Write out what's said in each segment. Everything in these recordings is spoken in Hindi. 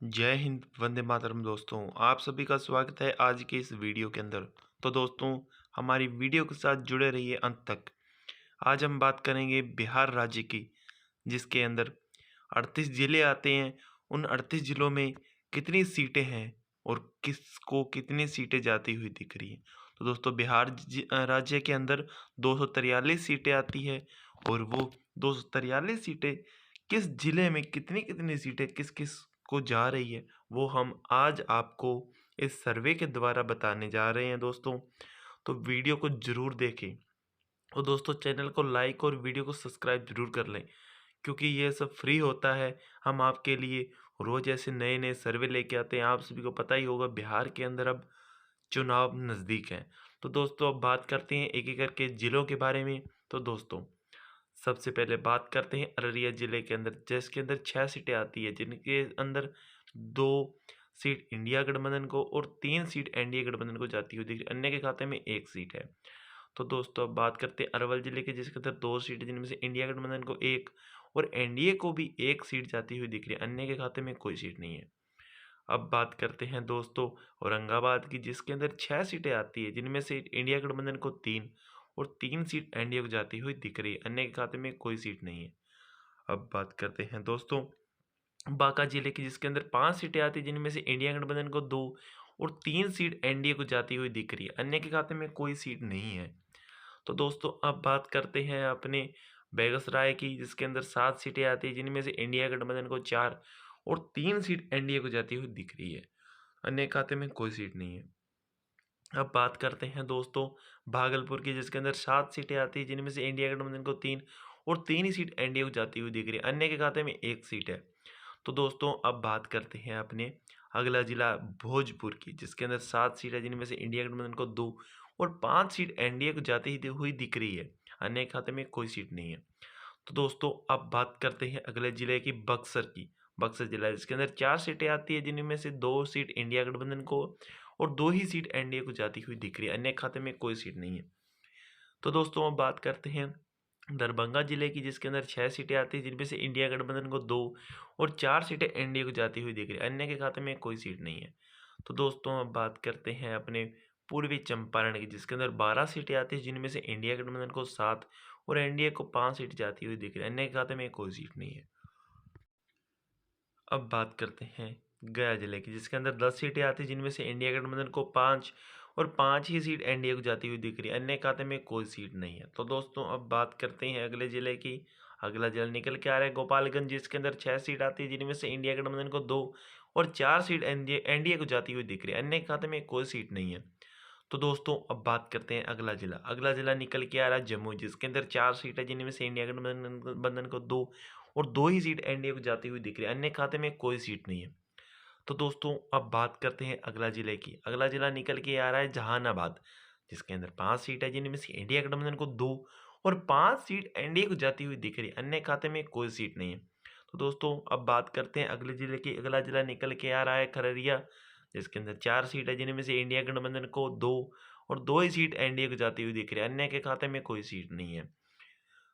जय हिंद, वंदे मातरम दोस्तों। आप सभी का स्वागत है आज के इस वीडियो के अंदर। तो दोस्तों, हमारी वीडियो के साथ जुड़े रहिए अंत तक। आज हम बात करेंगे बिहार राज्य की, जिसके अंदर 38 ज़िले आते हैं। उन 38 ज़िलों में कितनी सीटें हैं और किसको कितनी सीटें जाती हुई दिख रही हैं। तो दोस्तों, बिहार राज्य के अंदर 243 सीटें आती है और वो 243 सीटें किस ज़िले में कितनी-कितनी सीटें किस-किस को जा रही है, वो हम आज आपको इस सर्वे के द्वारा बताने जा रहे हैं दोस्तों। तो वीडियो को ज़रूर देखें और दोस्तों चैनल को लाइक और वीडियो को सब्सक्राइब ज़रूर कर लें, क्योंकि ये सब फ्री होता है। हम आपके लिए रोज़ ऐसे नए-नए सर्वे लेके आते हैं। आप सभी को पता ही होगा बिहार के अंदर अब चुनाव नज़दीक हैं। तो दोस्तों अब बात करते हैं एक-एक करके ज़िलों के बारे में। तो दोस्तों सबसे पहले बात करते हैं अररिया ज़िले के अंदर, जिसके अंदर 6 सीटें आती है, जिनके अंदर 2 सीट इंडिया गठबंधन को और 3 सीट एनडीए गठबंधन को जाती हुई दिख रही है। अन्य के खाते में 1 सीट है। तो दोस्तों अब बात करते हैं अरवल ज़िले की, जिसके अंदर 2 सीट है, जिनमें से इंडिया गठबंधन को 1 और एनडीए को भी 1 सीट जाती हुई दिख रही है। अन्य के खाते में कोई सीट नहीं है। अब बात करते हैं दोस्तों औरंगाबाद की, जिसके अंदर 6 सीटें आती है, जिनमें से इंडिया गठबंधन को 3 और 3 सीट एनडीए को जाती हुई दिख रही है। अन्य के खाते में कोई सीट नहीं है। अब बात करते हैं दोस्तों बांका जिले की, जिसके अंदर 5 सीटें आती है, जिनमें से इंडिया गठबंधन को 2 और 3 सीट एनडीए को जाती हुई दिख रही है। अन्य के खाते में कोई सीट नहीं है। तो दोस्तों अब बात करते हैं अपने बेगूसराय की, जिसके अंदर 7 सीटें आती है, जिनमें से इंडिया गठबंधन को 4 और 3 सीट एनडीए को जाती हुई दिख रही है। अन्य खाते में कोई सीट नहीं है। अब बात करते हैं दोस्तों भागलपुर की, जिसके अंदर 7 सीटें आती है, जिनमें से इंडिया गठबंधन को 3 और 3 ही सीट एनडीए को जाती हुई दिख रही है। अन्य के खाते में 1 सीट है। तो दोस्तों अब बात करते हैं अपने अगला जिला भोजपुर की, जिसके अंदर 7 सीट है, जिनमें से इंडिया गठबंधन को 2 और 5 सीट एनडीए को जाती हुई दिख रही है। अन्य के खाते में कोई सीट नहीं है। तो दोस्तों अब बात करते हैं अगले जिले की, बक्सर की। बक्सर जिला, जिसके अंदर 4 सीटें आती है, जिनमें से 2 सीट इंडिया गठबंधन को और 2 ही सीट एनडीए को जाती हुई दिख रही है। अन्य खाते में कोई सीट नहीं है। तो दोस्तों अब बात करते हैं दरभंगा जिले की, जिसके अंदर 6 सीटें आती है, जिनमें से इंडिया गठबंधन को 2 और 4 सीटें एनडीए को जाती हुई दिख रही है। अन्य के खाते में कोई सीट नहीं है। तो दोस्तों अब बात करते हैं अपने पूर्वी चंपारण की, जिसके अंदर 12 सीटें आती है, जिनमें से इंडिया गठबंधन को 7 और एनडीए को 5 सीट जाती हुई दिख रही है। अन्य के खाते में कोई सीट नहीं है। अब बात करते हैं गया जिले की, जिसके अंदर 10 सीटें आती हैं, जिनमें से इंडिया गठबंधन को 5 और 5 ही सीट एनडीए को जाती हुई दिख रही है। अन्य खाते में कोई सीट नहीं है। तो दोस्तों अब बात करते हैं अगले जिले की। अगला जिला निकल के आ रहा है गोपालगंज, जिसके अंदर 6 सीट आती है, जिनमें से इंडिया गठबंधन को 2 और 4 सीट एनडीए एनडीए को जाती हुई दिख रही है। अन्य खाते में कोई सीट नहीं है। तो दोस्तों अब बात करते हैं अगला जिला। अगला जिला निकल के आ रहा है जम्मू, जिसके अंदर 4 सीट है, जिनमें से इंडिया गठबंधन को 2 और 2 ही सीट एनडीए को जाती हुई दिख रही है। अन्य खाते में कोई सीट नहीं है। तो दोस्तों अब बात करते हैं अगला जिले की। अगला जिला निकल के आ रहा है जहानाबाद, जिसके अंदर 5 सीट है, जिनमें से इंडिया गठबंधन को 2 और 5 सीट एनडीए को जाती हुई दिख रही है। अन्य खाते में कोई सीट नहीं है। तो दोस्तों अब बात करते हैं अगले जिले की। अगला जिला निकल के आ रहा है खगड़िया, जिसके अंदर 4 सीट है, जिनमें से इंडिया गठबंधन को 2 और 2 ही सीट एनडीए को जाती हुई दिख रही है। अन्य के खाते में कोई सीट नहीं है।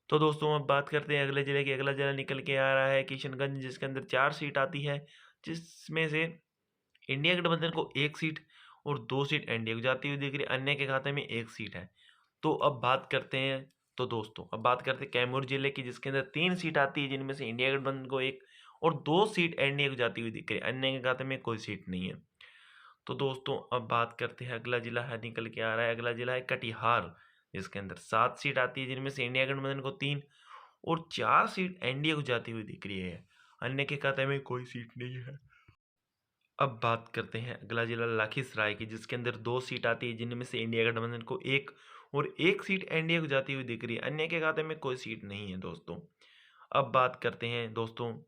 तो दोस्तों अब बात करते हैं अगले जिले की। अगला जिला निकल के आ रहा है किशनगंज, जिसके अंदर 4 सीट आती है, जिसमें से इंडिया गठबंधन को 1 सीट और 2 सीट एनडीए को जाती हुई दिख रही है। अन्य के खाते में 1 सीट है। तो अब बात करते हैं तो दोस्तों अब बात करते हैं कैमूर जिले की, जिसके अंदर 3 सीट आती है, जिनमें से इंडिया गठबंधन को 1 और 2 सीट एनडीए को जाती हुई दिख रही है। अन्य के खाते में कोई सीट नहीं है। तो दोस्तों अब बात करते हैं अगला जिला है निकल के आ रहा है। अगला जिला है कटिहार, जिसके अंदर 7 सीट आती है, जिनमें से इंडिया गठबंधन को 3 और 4 सीट एनडीए को जाती हुई दिख रही है। अन्य के खाते में कोई सीट नहीं है। अब बात करते हैं अगला जिला लखीसराय की, जिसके अंदर 2 सीट आती है, जिनमें से इंडिया गठबंधन को 1 और 1 सीट एनडीए को जाती हुई दिख रही है। अन्य के खाते में कोई सीट नहीं है दोस्तों। अब बात करते हैं दोस्तों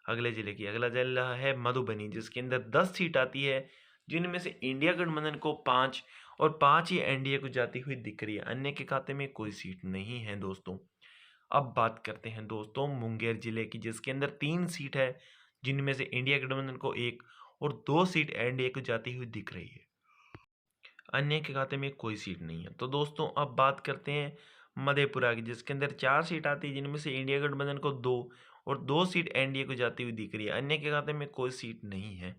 अगले जिले की। अगला जिला है मधुबनी, जिसके अंदर 10 सीट आती है, जिनमें से इंडिया गठबंधन को 5 और 5 ही एनडीए को जाती हुई दिख रही है। अन्य के खाते में कोई सीट नहीं है दोस्तों। अब बात करते हैं दोस्तों मुंगेर जिले की, जिसके अंदर 3 सीट है, जिनमें से इंडिया गठबंधन को 1 और 2 सीट एनडीए को जाती हुई दिख रही है। अन्य के खाते में कोई सीट नहीं है। तो दोस्तों अब बात करते हैं मधेपुरा की, जिसके अंदर 4 सीट आती है, जिनमें से इंडिया गठबंधन को 2 और 2 सीट एनडीए को जाती हुई दिख रही है। अन्य के खाते में कोई सीट नहीं है।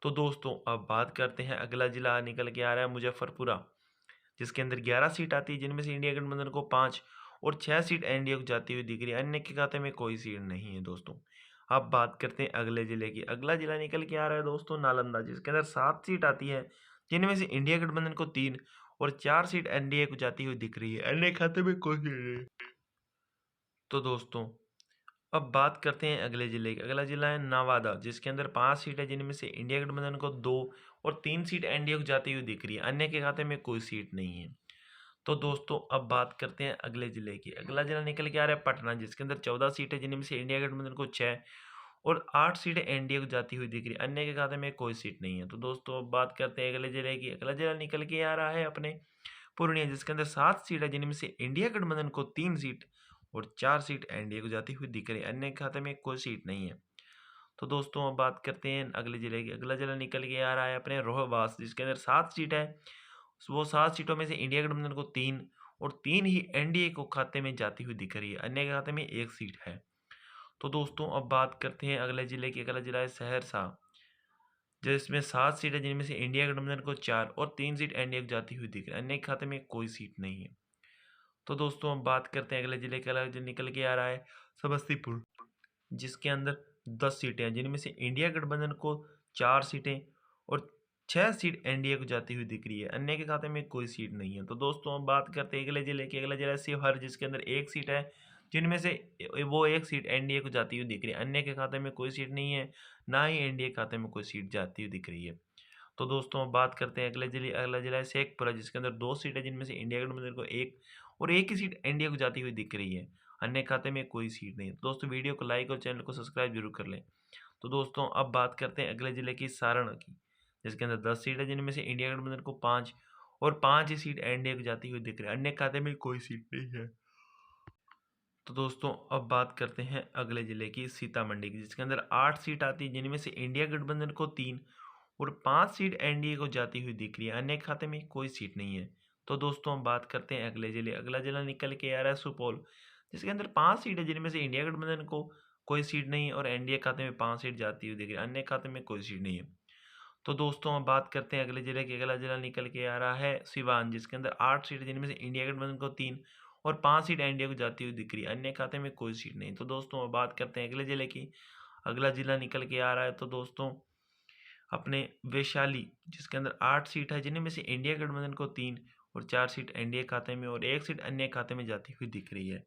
तो दोस्तों अब बात करते हैं, अगला जिला निकल के आ रहा है मुजफ्फरपुरा, जिसके अंदर 11 सीट आती है, जिनमें से इंडिया गठबंधन को 5 और 6 सीट एनडीए को जाती हुई दिख रही है। अन्य के खाते में कोई सीट नहीं है दोस्तों। अब बात करते हैं अगले जिले की। अगला जिला निकल के आ रहा है दोस्तों नालंदा, जिसके अंदर 7 सीट आती है, जिनमें से इंडिया गठबंधन को 3 और 4 सीट एनडीए को जाती हुई दिख रही है। अन्य खाते में कोई सीट नहीं। तो दोस्तों अब बात करते हैं अगले जिले की। अगला जिला है नवादा, जिसके अंदर 5 सीट है, जिनमें से इंडिया गठबंधन को 2 और 3 सीट एनडीए को जाती हुई दिख रही है। अन्य के खाते में कोई सीट नहीं है। तो दोस्तों अब बात करते हैं अगले जिले की। अगला जिला निकल के आ रहा है पटना, जिसके अंदर 14 सीटें, जिनमें से इंडिया गठबंधन को 6 और 8 सीटें एनडीए को जाती हुई दिख रही है। अन्य के खाते में कोई सीट नहीं है। तो दोस्तों अब बात करते हैं अगले जिले की। अगला जिला निकल के आ रहा है अपने पूर्णिया, जिसके अंदर 7 सीट है, जिनमें से इंडिया गठबंधन को 3 सीट और 4 सीट एनडीए को जाती हुई दिख रही है। अन्य के खाते में कोई सीट नहीं है। तो दोस्तों अब बात करते हैं अगले जिले की। अगला जिला निकल के आ रहा है अपने रोहबास, जिसके अंदर 7 सीट है। वो 7 सीटों में से इंडिया गठबंधन को 3 और 3 ही एनडीए को खाते में जाती हुई दिख रही है। अन्य के खाते में 1 सीट है। तो दोस्तों अब बात करते हैं अगले जिले की। अगला जिला है सहरसा, जिसमें 7 सीट है, जिनमें से इंडिया गठबंधन को 4 और 3 सीट एनडीए को जाती हुई दिख रही है। अन्य के खाते में कोई सीट नहीं है। तो दोस्तों अब बात करते हैं अगले जिले का। अगला जिला निकल के आ रहा है समस्तीपुर, जिसके अंदर 10 सीटें हैं, जिनमें से इंडिया गठबंधन को 4 सीटें और 6 सीट एनडीए को जाती हुई दिख रही है। अन्य के खाते में कोई सीट नहीं है। तो दोस्तों अब बात करते हैं अगले जिले की। अगला जिला है शिवहर, जिसके अंदर 1 सीट है, जिनमें से वो 1 सीट एनडीए को जाती हुई दिख रही है। अन्य के खाते में कोई सीट नहीं है, ना ही एनडीए के खाते में कोई सीट जाती हुई दिख रही है। तो दोस्तों अब बात करते हैं अगले जिले। अगला जिला है शेखपुरा, जिसके अंदर 2 सीट है, जिनमें से इंडिया गठबंधन को 1 और 1 ही सीट एनडीए को जाती हुई दिख रही है। अन्य खाते में कोई सीट नहीं है। तो दोस्तों वीडियो को लाइक और चैनल को सब्सक्राइब जरूर कर लें। तो दोस्तों अब बात करते हैं अगले जिले की सारण की, जिसके अंदर 10 सीट है, जिनमें से इंडिया गठबंधन को 5 और 5 ही सीट एनडीए को जाती हुई दिख रही है। अन्य खाते में कोई सीट नहीं है। तो दोस्तों अब बात करते हैं अगले जिले की सीतामढ़ी की, जिसके अंदर 8 सीट आती है, जिनमें से इंडिया गठबंधन को 3 और 5 सीट एनडीए को जाती हुई दिख रही है। अन्य खाते में कोई सीट नहीं है। तो दोस्तों हम बात करते हैं अगले जिले। अगला जिला निकल के आ रहा है सुपौल, जिसके अंदर 5 सीट है, जिनमें से इंडिया गठबंधन को कोई सीट नहीं है और एनडीए खाते में 5 सीट जाती हुई दिख रही है। अन्य खाते में कोई सीट नहीं है। तो दोस्तों हम बात करते हैं अगले जिले की। अगला जिला निकल के आ रहा है सिवान, जिसके अंदर 8 सीट है, जिनमें से इंडिया गठबंधन को 3 और 5 सीट एनडीए को जाती हुई दिख रही है। अन्य खाते में कोई सीट नहीं। तो दोस्तों अब बात करते हैं अगले जिले की। अगला जिला निकल के आ रहा है तो दोस्तों अपने वैशाली, जिसके अंदर 8 सीट है, जिनमें से इंडिया गठबंधन को 3 और 4 सीट एनडीए खाते में और 1 सीट अन्य खाते में जाती हुई दिख रही है।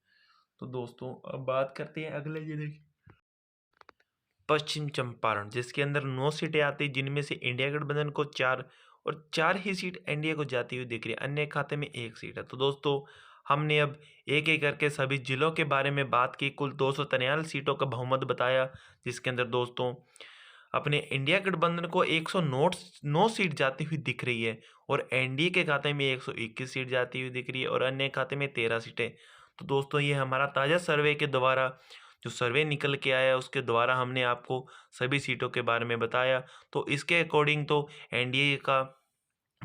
तो दोस्तों अब बात करते हैं अगले जिले की। पश्चिम चंपारण, जिसके अंदर 9 सीटें आती, जिनमें से इंडिया गठबंधन को 4 और 4 ही सीट एनडीए को जाती हुई दिख रही है। अन्य खाते में 1 सीट है। तो दोस्तों हमने अब एक एक करके सभी जिलों के बारे में बात की। कुल 243 सीटों का बहुमत बताया, जिसके अंदर दोस्तों अपने इंडिया गठबंधन को 109 सीट जाती हुई दिख रही है और एनडीए के खाते में 121 सीट जाती हुई दिख रही है और अन्य खाते में 13 सीटें। तो दोस्तों ये हमारा ताज़ा सर्वे के द्वारा जो सर्वे निकल के आया, उसके द्वारा हमने आपको सभी सीटों के बारे में बताया। तो इसके अकॉर्डिंग तो एनडीए का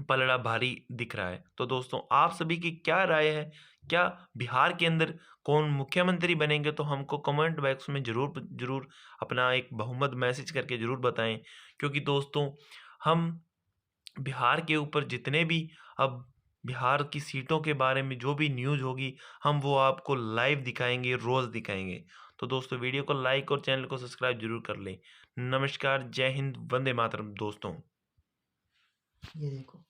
पलड़ा भारी दिख रहा है। तो दोस्तों आप सभी की क्या राय है? क्या बिहार के अंदर कौन मुख्यमंत्री बनेंगे? तो हमको कमेंट बॉक्स में ज़रूर ज़रूर अपना एक बहुमत मैसेज करके ज़रूर बताएं, क्योंकि दोस्तों हम बिहार के ऊपर जितने भी अब बिहार की सीटों के बारे में जो भी न्यूज़ होगी, हम वो आपको लाइव दिखाएंगे, रोज़ दिखाएंगे। तो दोस्तों वीडियो को लाइक और चैनल को सब्सक्राइब जरूर कर लें। नमस्कार, जय हिंद, वंदे मातरम दोस्तों। ये देखो।